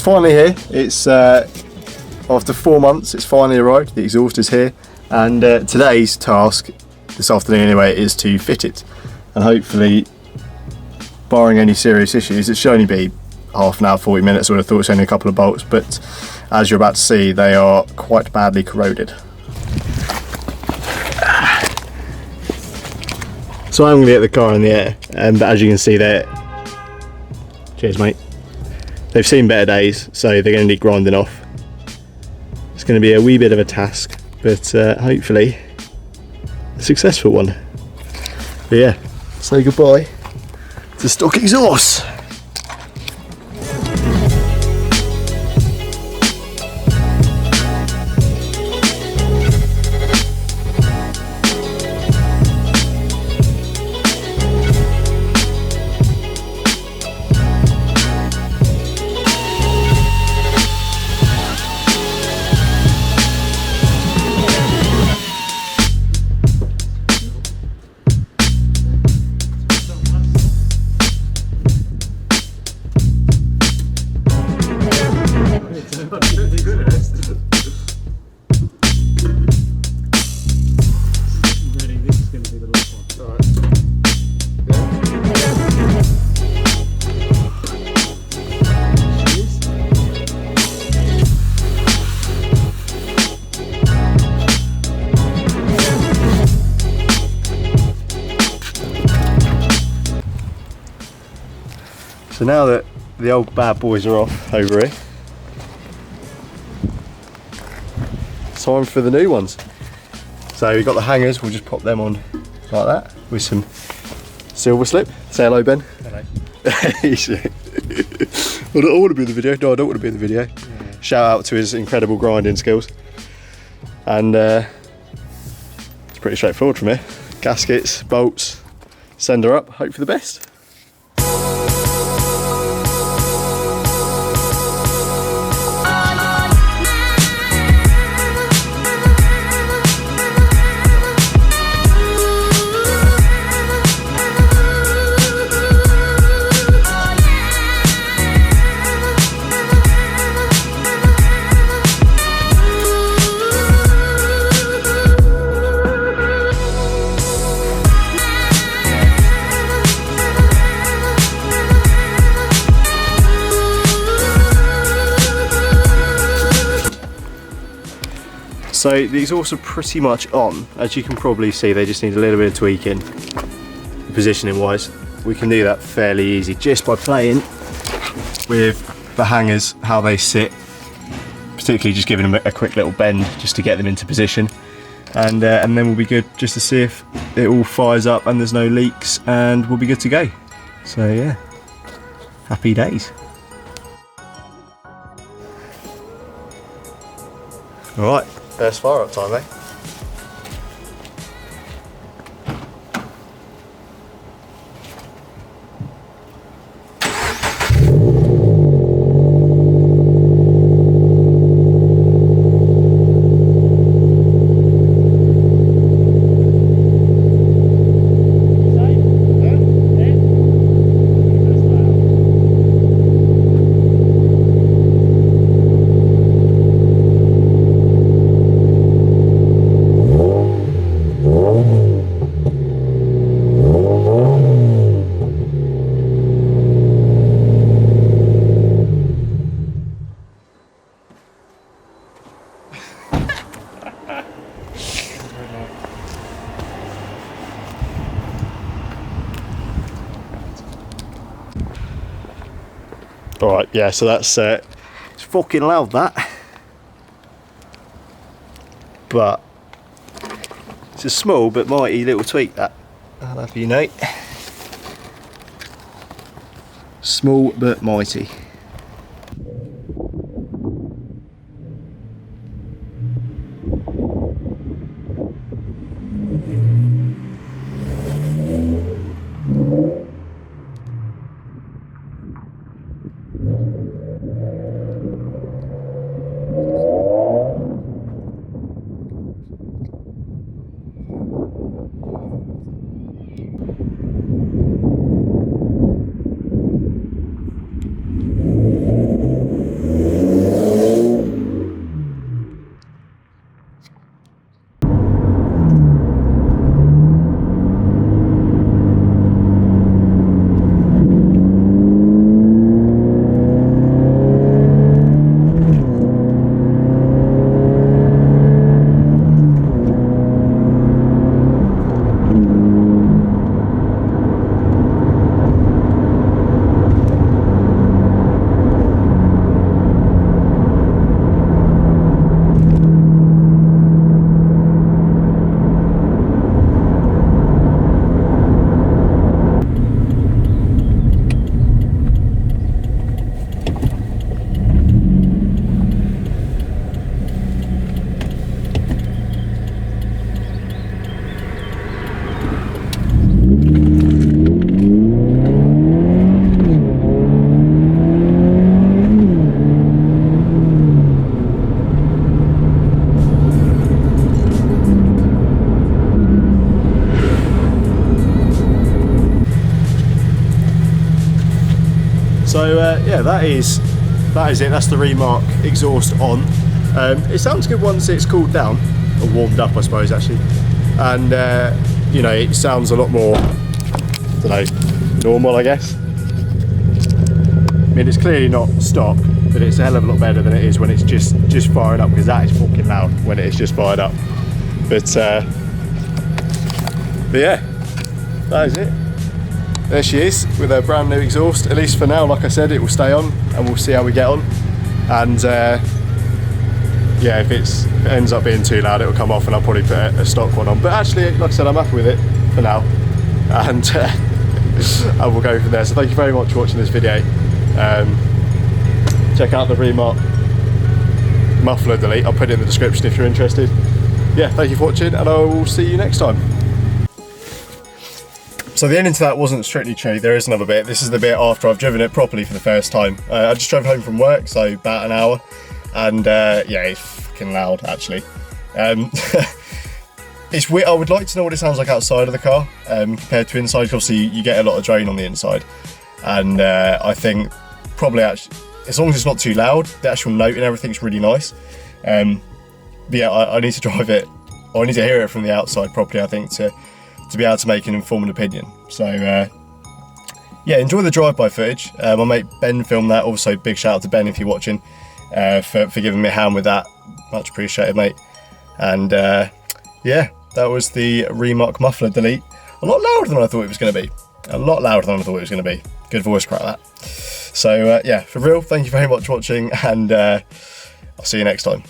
finally here. It's after 4 months, it's finally arrived. The exhaust is here, and today's task, this afternoon anyway, is to fit it. And hopefully, barring any serious issues, it should only be half an hour, 40 minutes. I would have thought it's only a couple of bolts, but as you're about to see, they are quite badly corroded. So I'm going to get the car in the air, but as you can see there, cheers mate, they've seen better days, so they're going to need grinding off. It's going to be a wee bit of a task, but hopefully a successful one. But yeah, say goodbye to stock exhaust. So now that the old bad boys are off over here, it's time for the new ones. So we've got the hangers, we'll just pop them on like that with some silver slip. Say hello, Ben. Hello. I want to be in the video. No, I don't want to be in the video. Yeah. Shout out to his incredible grinding skills. And it's pretty straightforward from here. Gaskets, bolts, send her up, hope for the best. So the exhausts are pretty much on. As you can probably see, they just need a little bit of tweaking, positioning wise. We can do that fairly easy just by playing with the hangers, how they sit, particularly just giving them a quick little bend just to get them into position. And then we'll be good just to see if it all fires up and there's no leaks, and we'll be good to go. So yeah, happy days. All right. First fire up time, eh? Alright, yeah, so that's it's fucking loud, that. But it's a small but mighty little tweak, that. I'll have you know. Small but mighty. yeah, that is it. That's the Remark exhaust on. It sounds good once it's cooled down, or warmed up I suppose actually, and you know, it sounds a lot more, I don't know, normal I guess. I mean, it's clearly not stock, but it's a hell of a lot better than it is when it's just firing up, because that is fucking loud when it is just fired up. But yeah, that is it. There she is with her brand new exhaust. At least for now, like I said, it will stay on and we'll see how we get on. And yeah, if it ends up being too loud, it will come off and I'll probably put a stock one on. But actually, like I said, I'm happy with it for now. And I will go from there. So thank you very much for watching this video. Check out the Remark muffler delete. I'll put it in the description if you're interested. Yeah, thank you for watching and I will see you next time. So the ending to that wasn't strictly true, there is another bit. This is the bit after I've driven it properly for the first time. I just drove home from work, so about an hour, and yeah, it's fucking loud actually. It's weird. I would like to know what it sounds like outside of the car compared to inside. Obviously you get a lot of drain on the inside, and I think probably actually, as long as it's not too loud, the actual note and everything's really nice. But yeah, I need to drive it, or I need to hear it from the outside properly, I think, to be able to make an informed opinion. So yeah, enjoy the drive-by footage. My mate Ben filmed that. Also big shout out to Ben if you're watching, for giving me a hand with that. Much appreciated, mate. And yeah, that was the Remark muffler delete. A lot louder than I thought it was going to be. A lot louder than I thought it was going to be. Good voice crack that. So yeah, for real, thank you very much for watching, and I'll see you next time.